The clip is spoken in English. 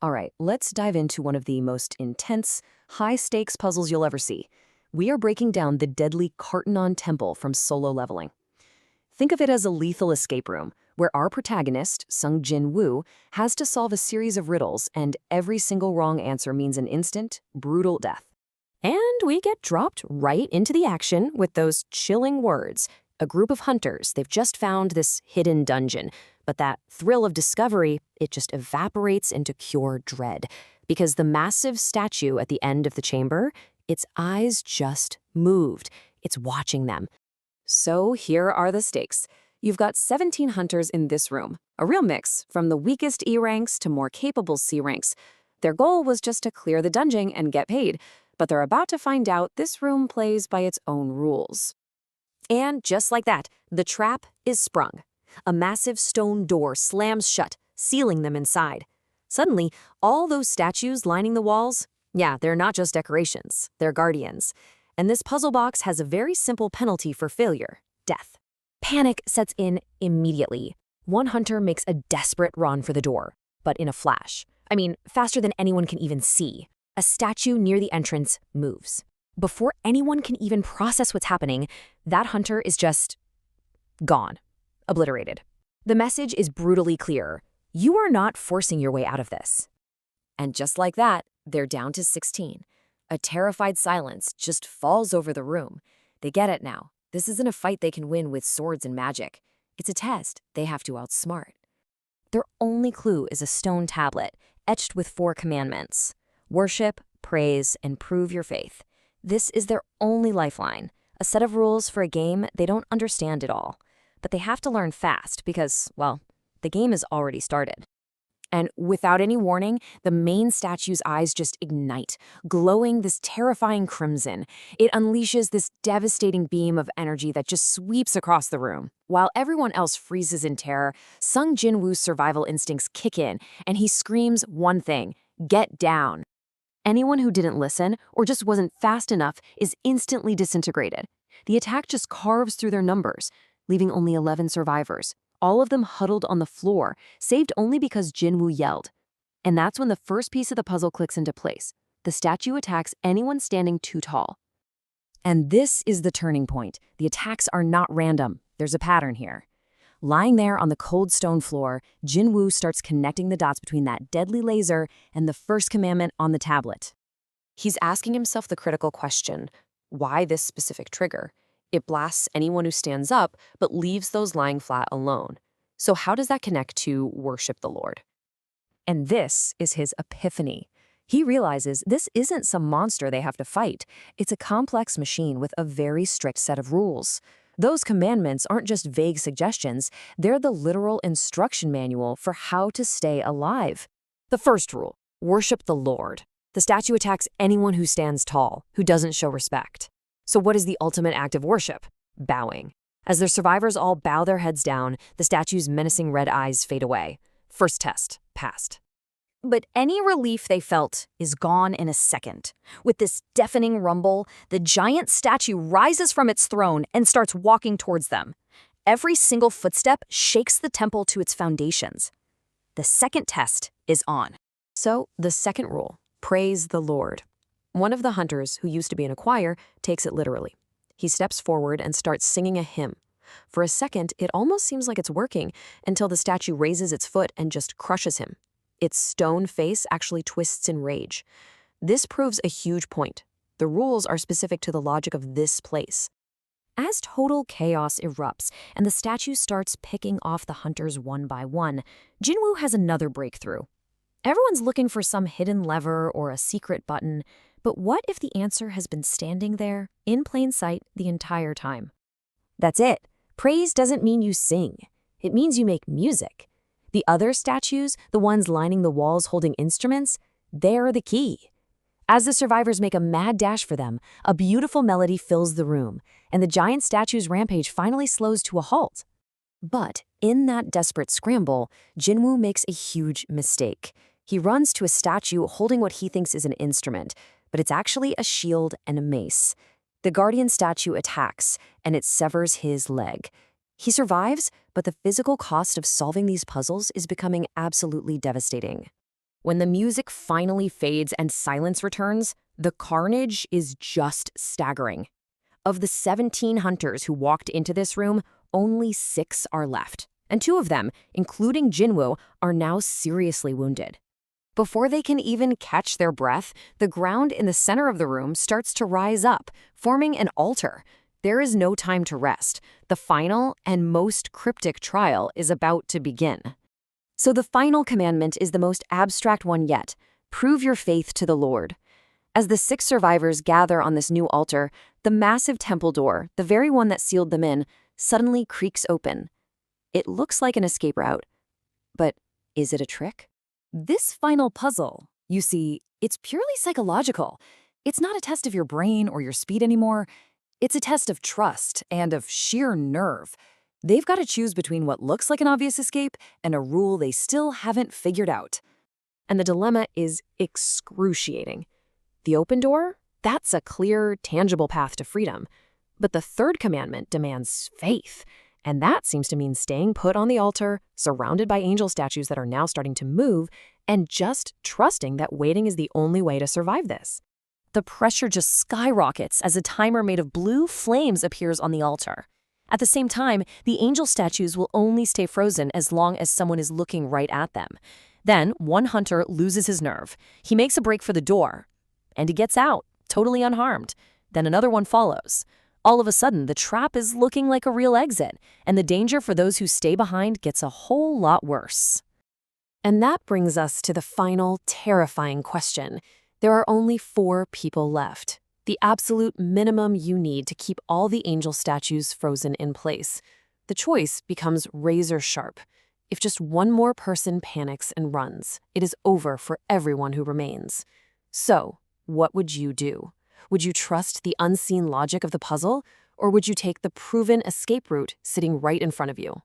All right, let's dive into one of the most intense, high-stakes puzzles you'll ever see. We are breaking down the deadly Cartanon Temple from Solo Leveling. Think of it as a lethal escape room, where our protagonist, sung Jin-Woo, has to solve a series of riddles, and every single wrong answer means an instant, brutal death. And we get dropped right into the action with those chilling words. A group of hunters, they've just found this hidden dungeon, but that thrill of discovery, it just evaporates into pure dread. Because the massive statue at the end of the chamber, its eyes just moved. It's watching them. So here are the stakes. You've got 17 hunters in this room, a real mix, from the weakest E ranks to more capable C ranks. Their goal was just to clear the dungeon and get paid, but they're about to find out this room plays by its own rules. And just like that, the trap is sprung. A massive stone door slams shut, sealing them inside. Suddenly, all those statues lining the walls, yeah, they're not just decorations, they're guardians. And this puzzle box has a very simple penalty for failure: death. Panic sets in immediately. One hunter makes a desperate run for the door, but in a flash. I mean, faster than anyone can even see. A statue near the entrance moves. Before anyone can even process what's happening, that hunter is just gone, obliterated. The message is brutally clear. You are not forcing your way out of this. And just like that, they're down to 16. A terrified silence just falls over the room. They get it now. This isn't a fight they can win with swords and magic. It's a test they have to outsmart. Their only clue is a stone tablet, etched with 4 commandments. Worship, praise, and prove your faith. This is their only lifeline, a set of rules for a game they don't understand at all. But they have to learn fast because, well, the game has already started. And without any warning, the main statue's eyes just ignite, glowing this terrifying crimson. It unleashes this devastating beam of energy that just sweeps across the room. While everyone else freezes in terror, Sung Jin-Woo's survival instincts kick in, and he screams one thing: get down. Anyone who didn't listen or just wasn't fast enough is instantly disintegrated. The attack just carves through their numbers, leaving only 11 survivors, all of them huddled on the floor, saved only because Jin-Woo yelled. And that's when the first piece of the puzzle clicks into place. The statue attacks anyone standing too tall. And this is the turning point. The attacks are not random. There's a pattern here. Lying there on the cold stone floor, Jin-Woo starts connecting the dots between that deadly laser and the first commandment on the tablet. He's asking himself the critical question: why this specific trigger? It blasts anyone who stands up, but leaves those lying flat alone. So how does that connect to worship the Lord? And this is his epiphany. He realizes this isn't some monster they have to fight. It's a complex machine with a very strict set of rules. Those commandments aren't just vague suggestions, they're the literal instruction manual for how to stay alive. The first rule: worship the Lord. The statue attacks anyone who stands tall, who doesn't show respect. So what is the ultimate act of worship? Bowing. As their survivors all bow their heads down, the statue's menacing red eyes fade away. First test, passed. But any relief they felt is gone in a second. With this deafening rumble, the giant statue rises from its throne and starts walking towards them. Every single footstep shakes the temple to its foundations. The second test is on. So, the second rule: praise the Lord. One of the hunters, who used to be in a choir, takes it literally. He steps forward and starts singing a hymn. For a second, it almost seems like it's working, until the statue raises its foot and just crushes him. Its stone face actually twists in rage. This proves a huge point. The rules are specific to the logic of this place. As total chaos erupts and the statue starts picking off the hunters one by one, Jin-Woo has another breakthrough. Everyone's looking for some hidden lever or a secret button, but what if the answer has been standing there, in plain sight, the entire time? That's it. Praise doesn't mean you sing. It means you make music. The other statues, the ones lining the walls holding instruments, they're the key. As the survivors make a mad dash for them, a beautiful melody fills the room, and the giant statue's rampage finally slows to a halt. But in that desperate scramble, Jin-Woo makes a huge mistake. He runs to a statue holding what he thinks is an instrument, but it's actually a shield and a mace. The guardian statue attacks, and it severs his leg. He survives, but the physical cost of solving these puzzles is becoming absolutely devastating. When the music finally fades and silence returns, the carnage is just staggering. Of the 17 hunters who walked into this room, only 6 are left, and 2 of them, including Jin-Woo, are now seriously wounded. Before they can even catch their breath, the ground in the center of the room starts to rise up, forming an altar. There is no time to rest. The final and most cryptic trial is about to begin. So the final commandment is the most abstract one yet. Prove your faith to the Lord. As the 6 survivors gather on this new altar, the massive temple door, the very one that sealed them in, suddenly creaks open. It looks like an escape route. But is it a trick? This final puzzle, you see, it's purely psychological. It's not a test of your brain or your speed anymore. It's a test of trust and of sheer nerve. They've got to choose between what looks like an obvious escape and a rule they still haven't figured out. And the dilemma is excruciating. The open door? That's a clear, tangible path to freedom. But the 3rd commandment demands faith. And that seems to mean staying put on the altar, surrounded by angel statues that are now starting to move, and just trusting that waiting is the only way to survive this. The pressure just skyrockets as a timer made of blue flames appears on the altar. At the same time, the angel statues will only stay frozen as long as someone is looking right at them. Then, one hunter loses his nerve. He makes a break for the door, and he gets out, totally unharmed. Then another one follows. All of a sudden, the trap is looking like a real exit, and the danger for those who stay behind gets a whole lot worse. And that brings us to the final, terrifying question. There are only 4 people left, the absolute minimum you need to keep all the angel statues frozen in place. The choice becomes razor sharp. If just one more person panics and runs, it is over for everyone who remains. So, what would you do? Would you trust the unseen logic of the puzzle, or would you take the proven escape route sitting right in front of you?